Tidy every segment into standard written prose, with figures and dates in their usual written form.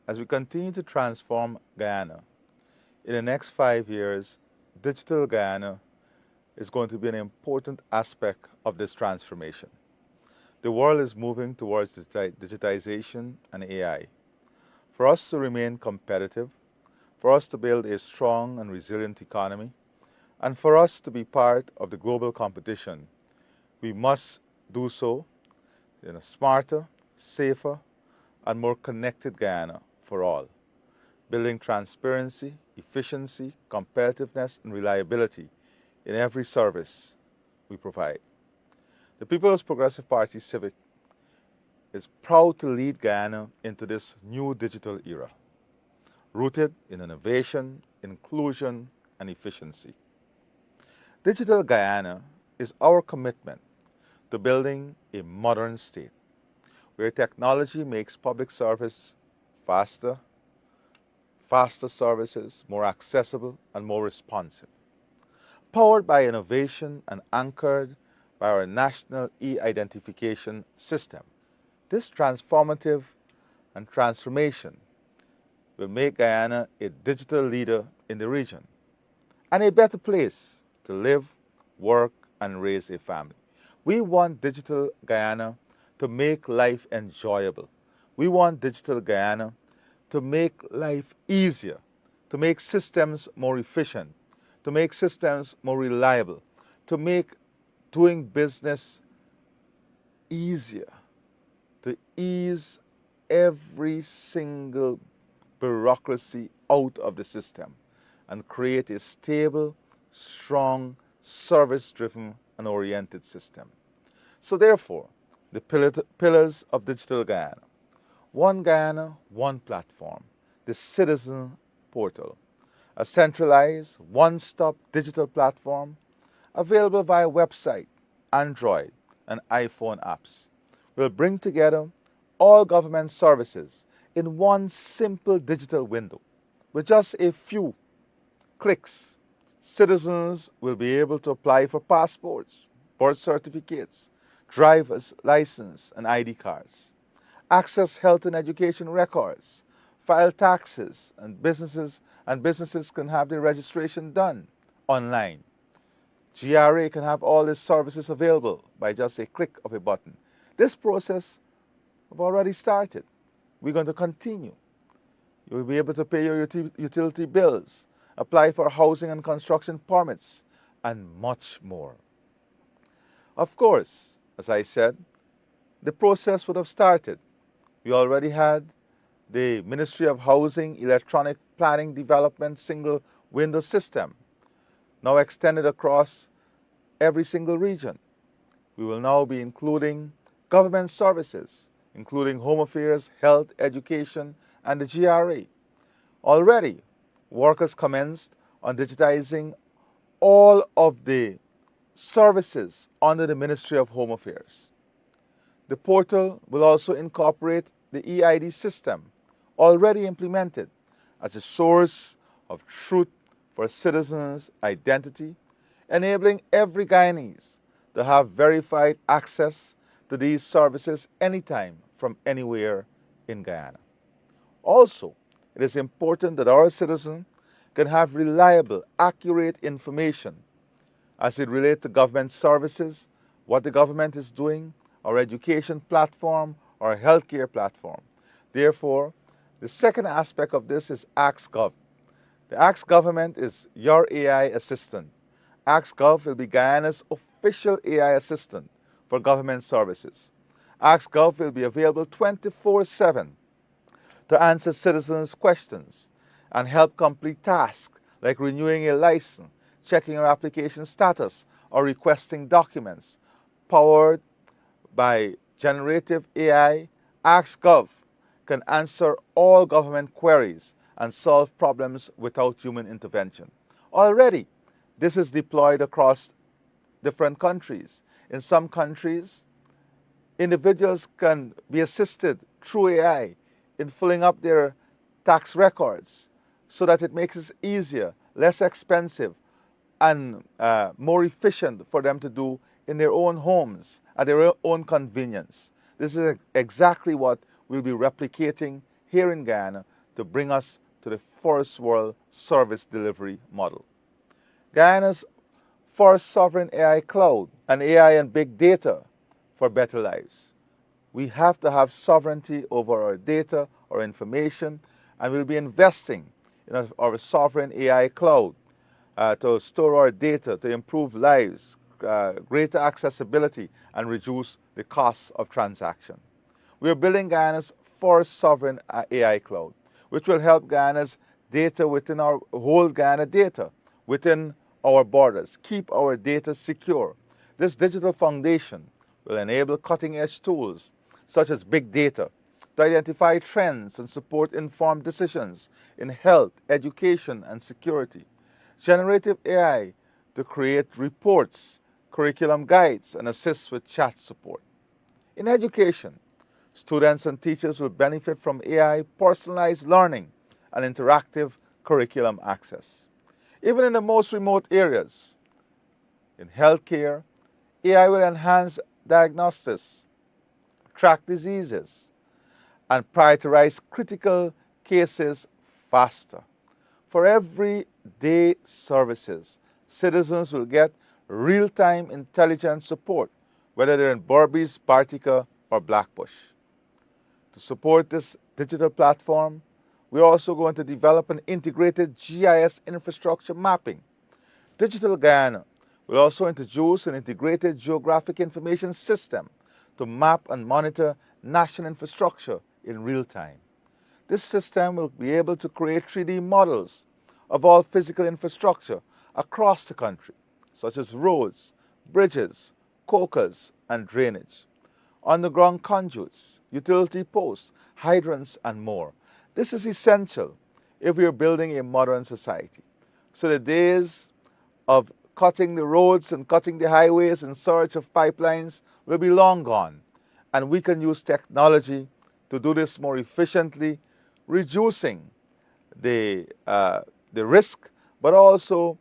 as we continue to transform Guyana, in the next 5 years, digital Guyana is going to be an important aspect of this transformation. The world is moving towards digitization and AI. For us to remain competitive, for us to build a strong and resilient economy, and for us to be part of the global competition, we must do so in a smarter, safer, and more connected Guyana for all, building transparency, efficiency, competitiveness, and reliability in every service we provide. The People's Progressive Party Civic is proud to lead Guyana into this new digital era, rooted in innovation, inclusion, and efficiency. Digital Guyana is our commitment to building a modern state where technology makes public service faster, faster services, more accessible, and more responsive. Powered by innovation and anchored by our national e-identification system. This transformative and transformation will make Guyana a digital leader in the region and a better place to live, work, and raise a family. We want digital Guyana to make life enjoyable. We want digital Guyana to make life easier, to make systems more efficient, to make systems more reliable, to make doing business easier, to ease every single bureaucracy out of the system and create a stable, strong, service-driven and oriented system. So therefore, the pillars of digital Guyana. One Guyana, one platform, the Citizen Portal, a centralized, one-stop digital platform available via website, Android, and iPhone apps, will bring together all government services in one simple digital window. With just a few clicks, citizens will be able to apply for passports, birth certificates, driver's license, and ID cards, access health and education records, file taxes, and businesses can have their registration done online. GRA can have all its services available by just a click of a button. This process has already started. We're going to continue. You will be able to pay your utility bills, apply for housing and construction permits, and much more. Of course, as I said, the process would have started. We already had the Ministry of Housing Electronic Planning Development Single Window System, now extended across every single region. We will now be including government services, including home affairs, health, education, and the GRA. Already, work has commenced on digitizing all of the services under the Ministry of Home Affairs. The portal will also incorporate the EID system, already implemented, as a source of truth for citizens' identity, enabling every Guyanese to have verified access to these services anytime from anywhere in Guyana. Also, it is important that our citizens can have reliable, accurate information as it relates to government services, what the government is doing, our education platform, our healthcare platform. Therefore, the second aspect of this is AskGov. The Ask Government is your AI assistant. AskGov will be Guyana's official AI assistant for government services. AskGov will be available 24/7 to answer citizens' questions and help complete tasks like renewing a license, checking your application status, or requesting documents. Powered by generative AI, AskGov can answer all government queries and solve problems without human intervention. Already, this is deployed across different countries. In some countries, individuals can be assisted through AI in filling up their tax records so that it makes it easier, less expensive, and more efficient for them to do in their own homes at their own convenience. This is exactly what we'll be replicating here in Guyana to bring us to the first world service delivery model. Guyana's first sovereign AI cloud and AI and big data for better lives. We have to have sovereignty over our data, our information, and we'll be investing in our sovereign AI cloud to store our data, to improve lives, greater accessibility, and reduce the costs of transaction. We are building Guyana's first sovereign AI cloud, which will help Guyana's data within our whole Guyana data within our borders, keep our data secure. This digital foundation will enable cutting-edge tools such as big data to identify trends and support informed decisions in health, education, and security. Generative AI to create reports, curriculum guides, and assist with chat support. In education, students and teachers will benefit from AI personalized learning and interactive curriculum access. Even in the most remote areas, in healthcare, AI will enhance diagnosis, track diseases, and prioritize critical cases faster. For everyday services, citizens will get real-time intelligence support, whether they're in Berbice, Bartica, or Blackbush. To support this digital platform, we're also going to develop an integrated GIS infrastructure mapping. Digital Guyana will also introduce an integrated geographic information system to map and monitor national infrastructure in real time. This system will be able to create 3D models of all physical infrastructure across the country, such as roads, bridges, cocas, and drainage, underground conduits, utility posts, hydrants, and more. This is essential if we are building a modern society. So the days of cutting the roads and cutting the highways in search of pipelines will be long gone, and we can use technology to do this more efficiently, reducing the risk, but also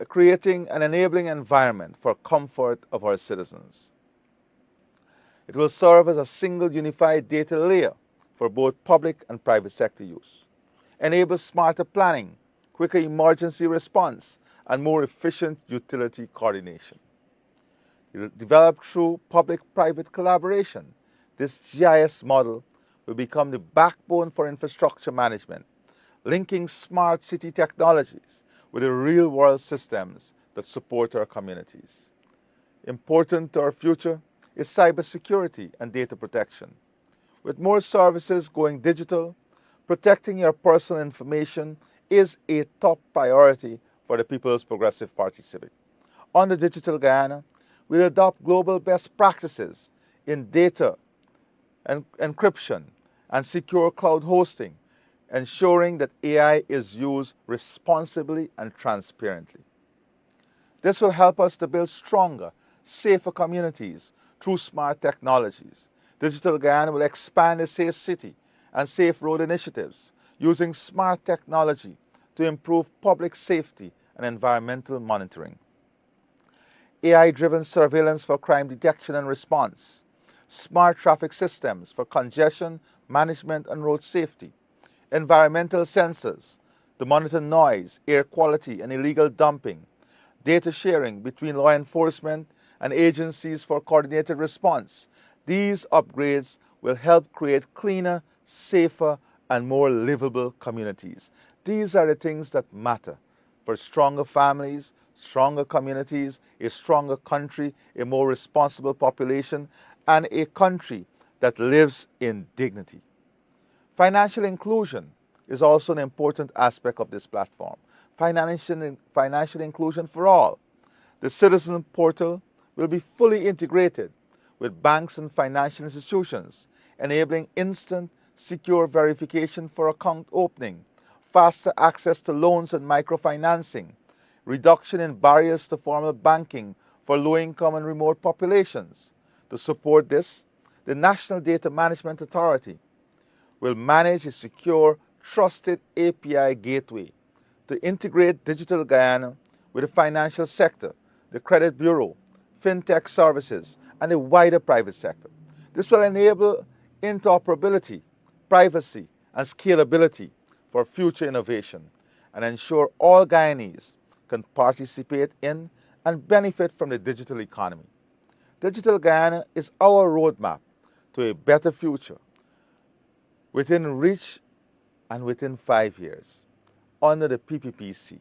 creating an enabling environment for comfort of our citizens. It will serve as a single unified data layer for both public and private sector use, enable smarter planning, quicker emergency response, and more efficient utility coordination. Developed through public-private collaboration, this GIS model will become the backbone for infrastructure management, linking smart city technologies with the real-world systems that support our communities. Important to our future is cybersecurity and data protection. With more services going digital, protecting your personal information is a top priority for the People's Progressive Party Civic. Under Digital Guyana, we'll adopt global best practices in data and encryption and secure cloud hosting, ensuring that AI is used responsibly and transparently. This will help us to build stronger, safer communities through smart technologies. Digital Guyana will expand the Safe City and Safe Road initiatives using smart technology to improve public safety and environmental monitoring. AI-driven surveillance for crime detection and response, smart traffic systems for congestion management and road safety, environmental sensors to monitor noise, air quality, and illegal dumping, data sharing between law enforcement and agencies for coordinated response. These upgrades will help create cleaner, safer, and more livable communities. These are the things that matter for stronger families, stronger communities, a stronger country, a more responsible population, and a country that lives in dignity. Financial inclusion is also an important aspect of this platform. Financial inclusion for all. The Citizen Portal will be fully integrated with banks and financial institutions, enabling instant, secure verification for account opening, faster access to loans and microfinancing, reduction in barriers to formal banking for low-income and remote populations. To support this, the National Data Management Authority will manage a secure, trusted API gateway to integrate Digital Guyana with the financial sector, the credit bureau, fintech services, and the wider private sector. This will enable interoperability, privacy, and scalability for future innovation and ensure all Guyanese can participate in and benefit from the digital economy. Digital Guyana is our roadmap to a better future within reach and within 5 years. Under the PPPC,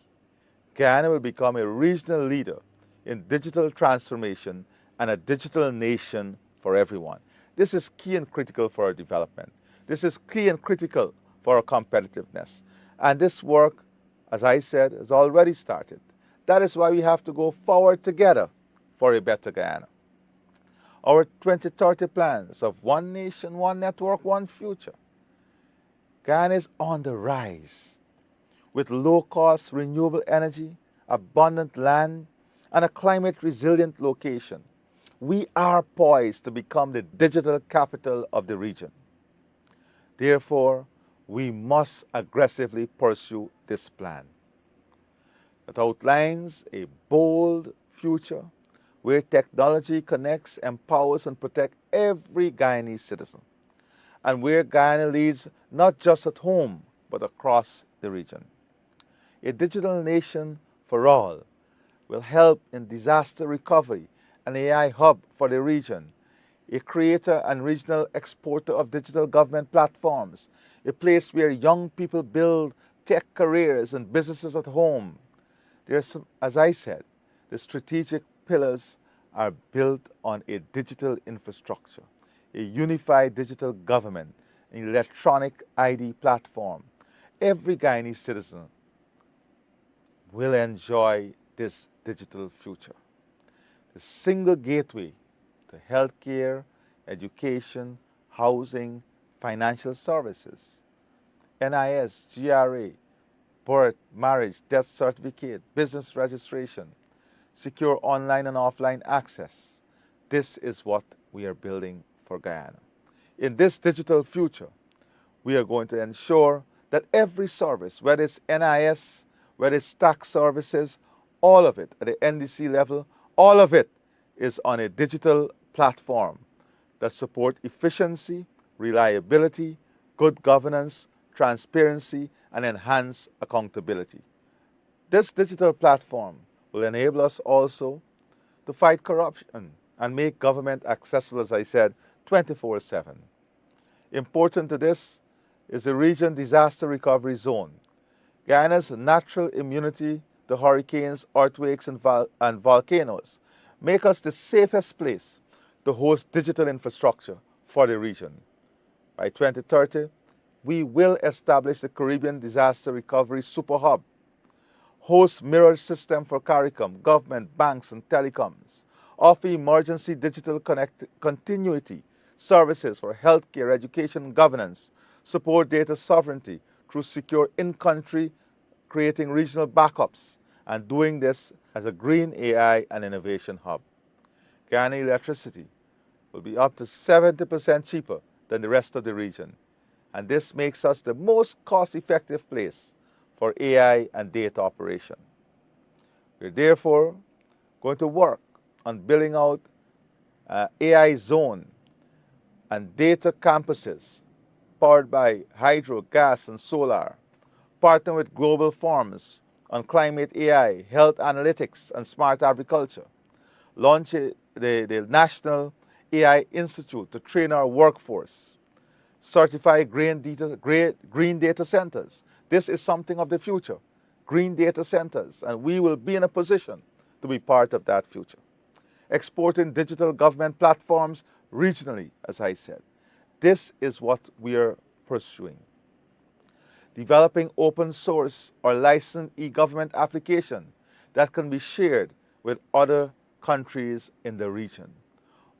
Guyana will become a regional leader in digital transformation and a digital nation for everyone. This is key and critical for our development. This is key and critical for our competitiveness. And this work, as I said, has already started. That is why we have to go forward together for a better Guyana. Our 2030 plans of one nation, one network, one future. Guyana is on the rise with low-cost renewable energy, abundant land, and a climate-resilient location. We are poised to become the digital capital of the region. Therefore, we must aggressively pursue this plan that outlines a bold future where technology connects, empowers, and protects every Guyanese citizen, and where Guyana leads not just at home, but across the region. A digital nation for all will help in disaster recovery, an AI hub for the region, a creator and regional exporter of digital government platforms, a place where young people build tech careers and businesses at home. As I said, the strategic pillars are built on a digital infrastructure, a unified digital government, an electronic ID platform. Every Guyanese citizen will enjoy this digital future. The single gateway to healthcare, education, housing, financial services, NIS, GRA, birth, marriage, death certificate, business registration, secure online and offline access. This is what we are building for Guyana. In this digital future, we are going to ensure that every service, whether it's NIS, whether it's tax services, all of it at the NDC level, all of it is on a digital platform that supports efficiency, reliability, good governance, transparency, and enhanced accountability. This digital platform will enable us also to fight corruption and make government accessible, as I said, 24/7. Important to this is the region disaster recovery zone. Guyana's natural immunity to hurricanes, earthquakes, and volcanoes make us the safest place to host digital infrastructure for the region. By 2030, we will establish the Caribbean Disaster Recovery Super Hub, host mirror system for CARICOM, government, banks, and telecoms, offer emergency digital continuity services for healthcare, education, and governance, support data sovereignty through secure in-country, creating regional backups, and doing this as a green AI and innovation hub. Guyana electricity will be up to 70% cheaper than the rest of the region, and this makes us the most cost-effective place for AI and data operation. We're therefore going to work on building out AI zone and data campuses powered by hydro, gas, and solar, partner with global firms on climate AI, health analytics, and smart agriculture, launch the National AI Institute to train our workforce, certify green data centers. This is something of the future, green data centers, and we will be in a position to be part of that future. Exporting digital government platforms regionally, as I said. This is what we are pursuing. Developing open source or licensed e-government application that can be shared with other countries in the region.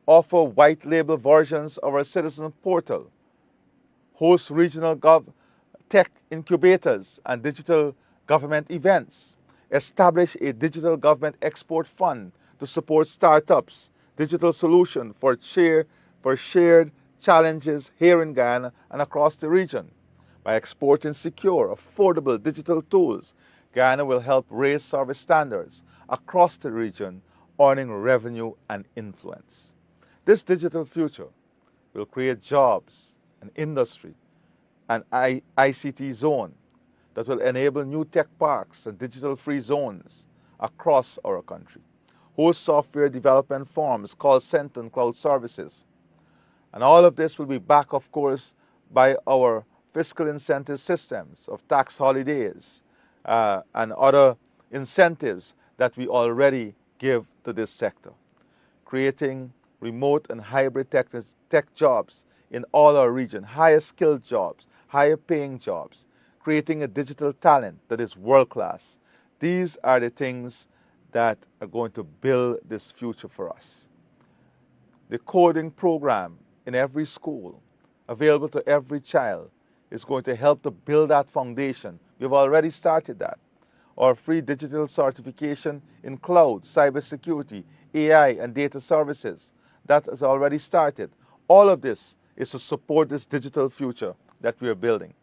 Offer white label versions of our citizen portal. Host regional tech incubators and digital government events. Establish a digital government export fund to support startups, digital solution for shared challenges here in Guyana and across the region. By exporting secure, affordable digital tools, Guyana will help raise service standards across the region, earning revenue and influence. This digital future will create jobs and industry, an ICT zone, that will enable new tech parks and digital-free zones across our country, host software development firms, call center and cloud services. And all of this will be backed, of course, by our fiscal incentive systems of tax holidays and other incentives that we already give to this sector, creating remote and hybrid tech jobs in all our region, higher skilled jobs, higher paying jobs, creating a digital talent that is world class. These are the things that are going to build this future for us. The coding program in every school, available to every child, is going to help to build that foundation. We've already started that. Our free digital certification in cloud, cybersecurity, AI, and data services, that has already started. All of this is to support this digital future that we are building.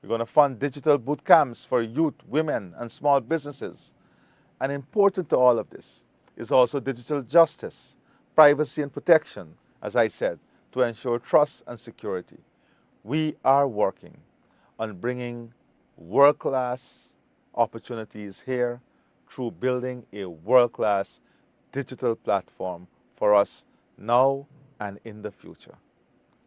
We're going to fund digital boot camps for youth, women, and small businesses. And important to all of this is also digital justice, privacy and protection, as I said, to ensure trust and security. We are working on bringing world-class opportunities here through building a world-class digital platform for us now and in the future.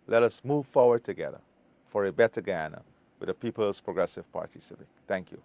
Let us move forward together for a better Guyana with the People's Progressive Party Civic. Thank you.